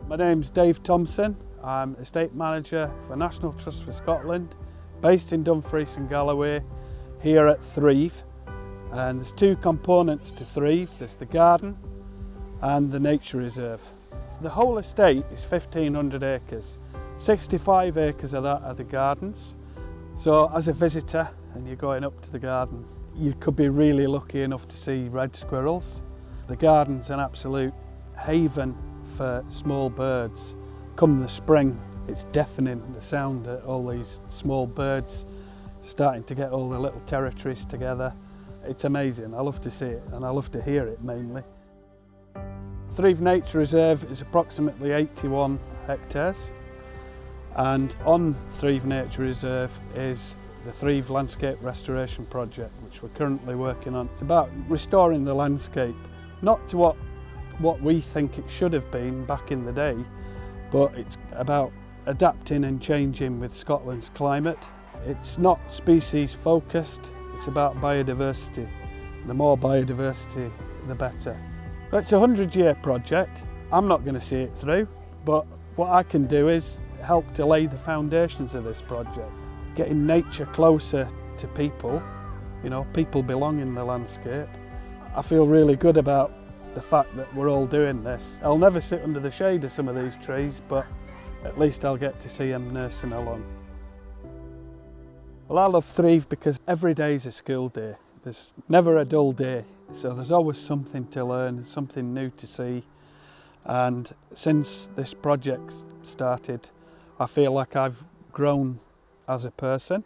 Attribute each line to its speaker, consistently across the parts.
Speaker 1: My name's Dave Thompson. I'm Estate Manager for National Trust for Scotland, based in Dumfries and Galloway, here at Threave. And there's two components to Threave. There's the garden and the nature reserve. The whole estate is 1,500 acres. 65 acres of that are the gardens. So as a visitor and you're going up to the garden, you could be really lucky enough to see red squirrels. The garden's an absolute haven for small birds. Come the spring, it's deafening, the sound of all these small birds starting to get all the little territories together. It's amazing. I love to see it and I love to hear it mainly. Threave Nature Reserve is approximately 81 hectares, and on Threave Nature Reserve is the Threave Landscape Restoration Project, which we're currently working on. It's about restoring the landscape, not to what we think it should have been back in the day, but it's about adapting and changing with Scotland's climate. It's not species focused, it's about biodiversity. The more biodiversity, the better. It's a 100-year project. I'm not going to see it through, but what I can do is help to lay the foundations of this project. Getting nature closer to people, you know, people belong in the landscape. I feel really good about the fact that we're all doing this. I'll never sit under the shade of some of these trees, but at least I'll get to see them nursing along. Well, I love Threave because every day is a school day. There's never a dull day, so there's always something to learn, something new to see. And since this project started, I feel like I've grown as a person.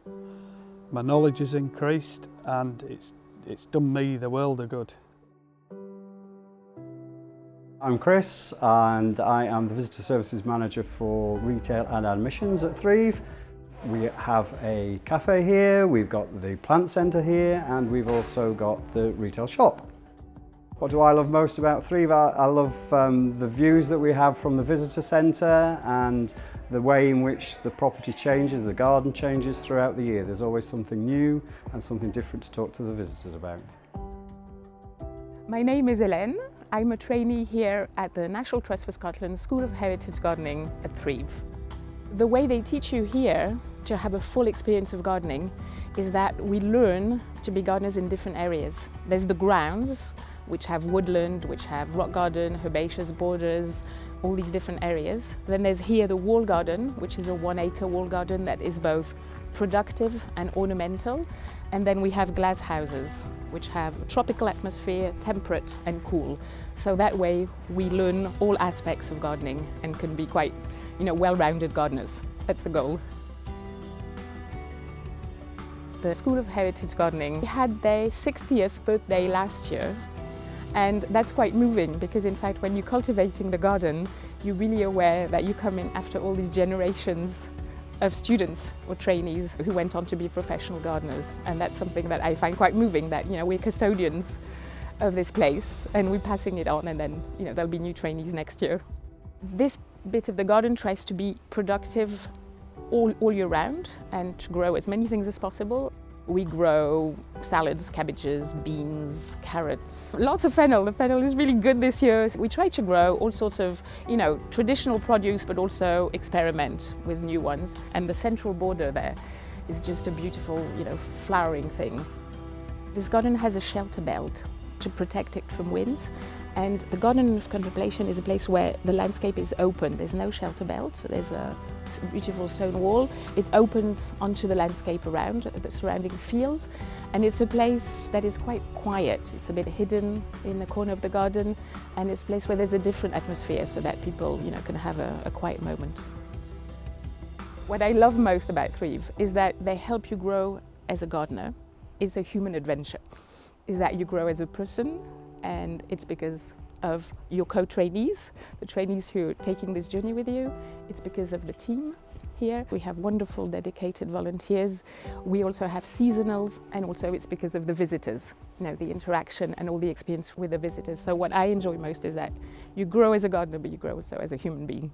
Speaker 1: My knowledge has increased and it's done me the world of good.
Speaker 2: I'm Chris and I am the Visitor Services Manager for Retail and Admissions at Threave. We have a cafe here, we've got the plant centre here, and we've also got the retail shop. What do I love most about Threave? I love the views that we have from the visitor centre and the way in which the property changes, the garden changes throughout the year. There's always something new and something different to talk to the visitors about.
Speaker 3: My name is Hélène. I'm a trainee here at the National Trust for Scotland School of Heritage Gardening at Threave. The way they teach you here to have a full experience of gardening is that we learn to be gardeners in different areas. There's the grounds, which have woodland, which have rock garden, herbaceous borders, all these different areas. Then there's here the wall garden, which is a 1-acre wall garden that is both productive and ornamental. And then we have glass houses, which have a tropical atmosphere, temperate and cool. So that way we learn all aspects of gardening and can be quite, well-rounded gardeners. That's the goal. The School of Heritage Gardening had their 60th birthday last year. And that's quite moving because in fact when you're cultivating the garden, you're really aware that you come in after all these generations of students or trainees who went on to be professional gardeners. And that's something that I find quite moving, that we're custodians of this place and we're passing it on, and then there'll be new trainees next year. This bit of the garden tries to be productive all year round and to grow as many things as possible. We grow salads, cabbages, beans, carrots, lots of fennel. The fennel is really good this year. We try to grow all sorts of, traditional produce, but also experiment with new ones. And the central border there is just a beautiful, flowering thing. This garden has a shelter belt to protect it from winds. And the Garden of Contemplation is a place where the landscape is open. There's no shelter belt, so there's a beautiful stone wall. It opens onto the landscape around the surrounding fields, and it's a place that is quite quiet. It's a bit hidden in the corner of the garden, and it's a place where there's a different atmosphere so that people can have a quiet moment. What I love most about Threave is that they help you grow as a gardener. It's a human adventure. Is that you grow as a person, and it's because of your co-trainees, the trainees who are taking this journey with you. It's because of the team here. We have wonderful dedicated volunteers. We also have seasonals, and also it's because of the visitors, the interaction and all the experience with the visitors. So what I enjoy most is that you grow as a gardener, but you grow also as a human being.